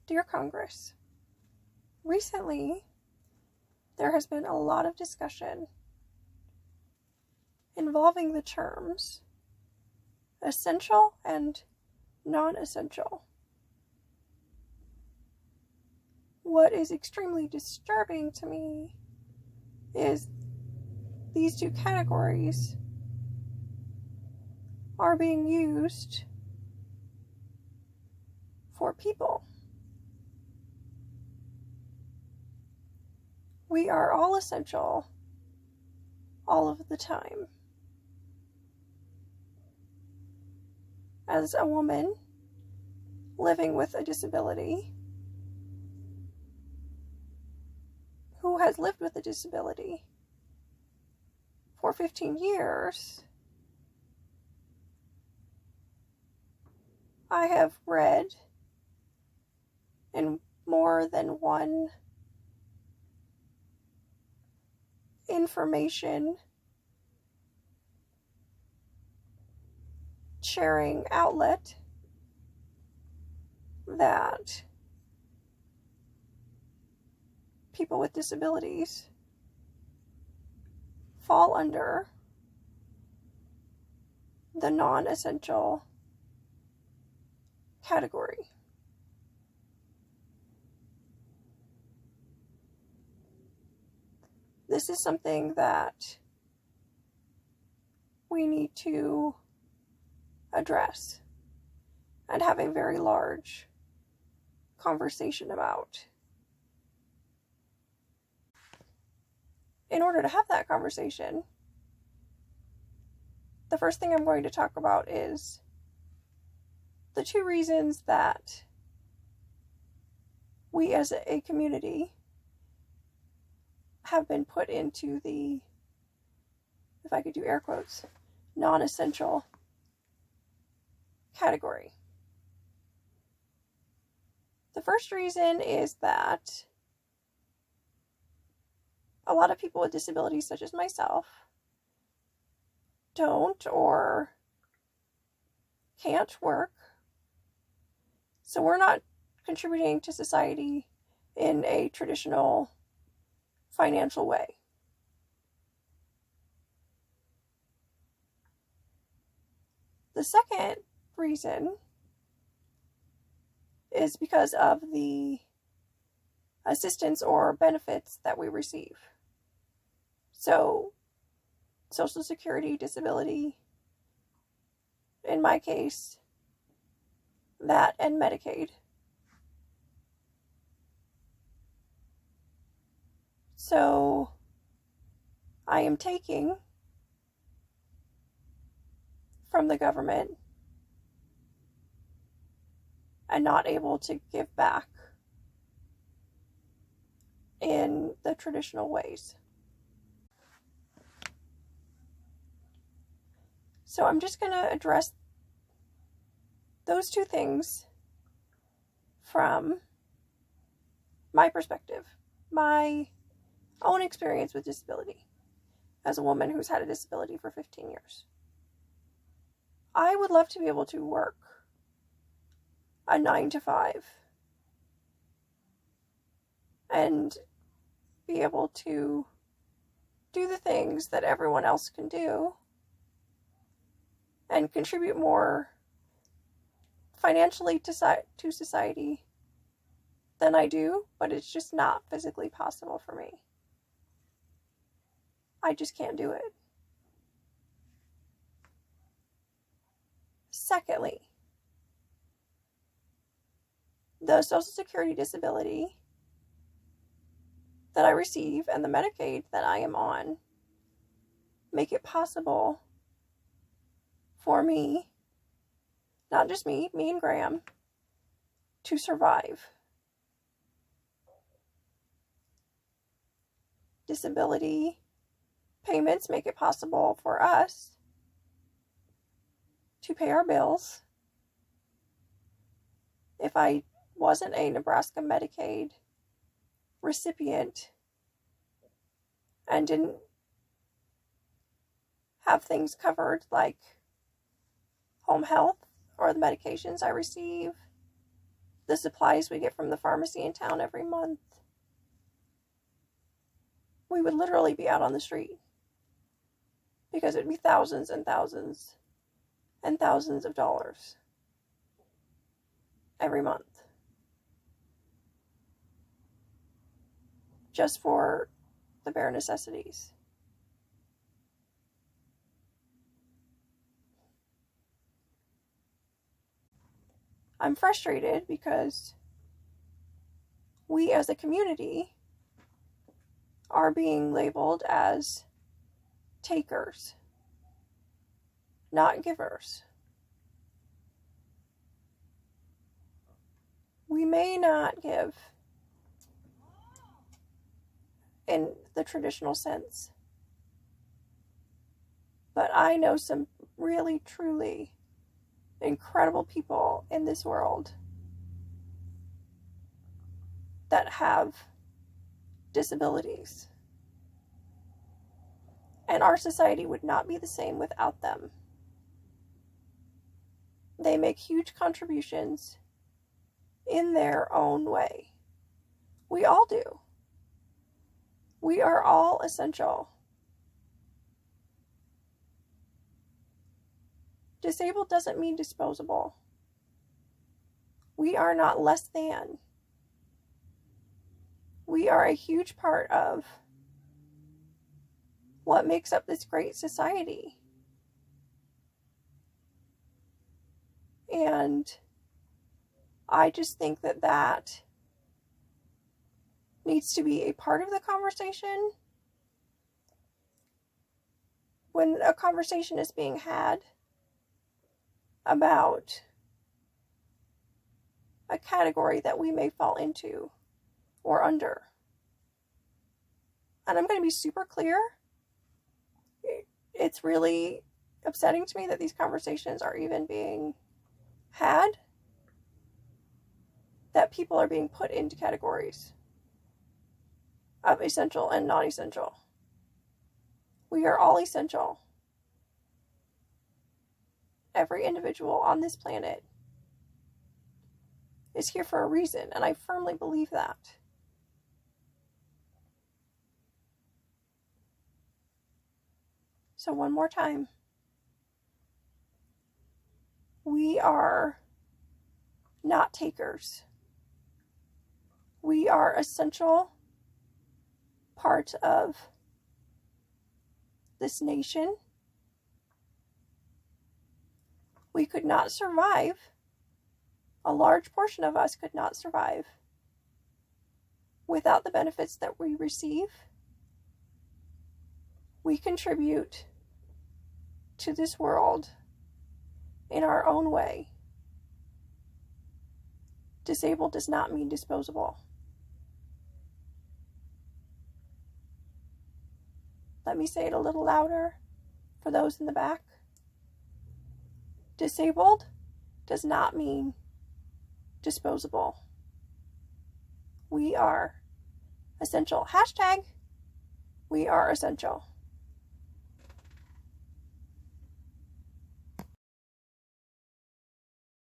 Dear Congress, recently there has been a lot of discussion involving the terms essential and non-essential. What is extremely disturbing to me is these two categories are being used for people. We are all essential all of the time. As a woman living with a disability, who has lived with a disability for 15 years, I have read in more than one information sharing outlet that people with disabilities fall under the non-essential category. This is something that we need to address and have a very large conversation about. In order to have that conversation, the first thing I'm going to talk about is the two reasons that we as a community have been put into the, if I could do air quotes, non-essential category. The first reason is that a lot of people with disabilities, such as myself, don't or can't work. So we're not contributing to society in a traditional financial way. The second reason is because of the assistance or benefits that we receive. So, Social Security, disability, in my case, that and Medicaid. So, I am taking from the government and not able to give back in the traditional ways. So I'm just going to address those two things from my perspective, my own experience with disability as a woman who's had a disability for 15 years. I would love to be able to work a 9-to-5 and be able to do the things that everyone else can do and contribute more financially to society than I do, but it's just not physically possible for me. I just can't do it. Secondly, the Social Security disability that I receive and the Medicaid that I am on make it possible for me, not just me and Graham, to survive. Disability payments make it possible for us to pay our bills. If I wasn't a Nebraska Medicaid recipient and didn't have things covered like home health or the medications I receive, the supplies we get from the pharmacy in town every month, we would literally be out on the street, because it would be thousands and thousands and thousands of dollars every month just for the bare necessities. I'm frustrated because we as a community are being labeled as takers, not givers. We may not give in the traditional sense, but I know some really, truly incredible people in this world that have disabilities, and our society would not be the same without them. They make huge contributions in their own way. We all do. We are all essential. Disabled doesn't mean disposable. We are not less than. We are a huge part of what makes up this great society. And I just think that that needs to be a part of the conversation when a conversation is being had about a category that we may fall into or under. And I'm going to be super clear. It's really upsetting to me that these conversations are even being had, that people are being put into categories of essential and non-essential. We are all essential. Every individual on this planet is here for a reason, and I firmly believe that. So one more time, we are not takers. We are essential part of this nation. We could not survive. A large portion of us could not survive without the benefits that we receive. We contribute to this world in our own way. Disabled does not mean disposable. Let me say it a little louder for those in the back. Disabled does not mean disposable. We are essential. Hashtag, we are essential.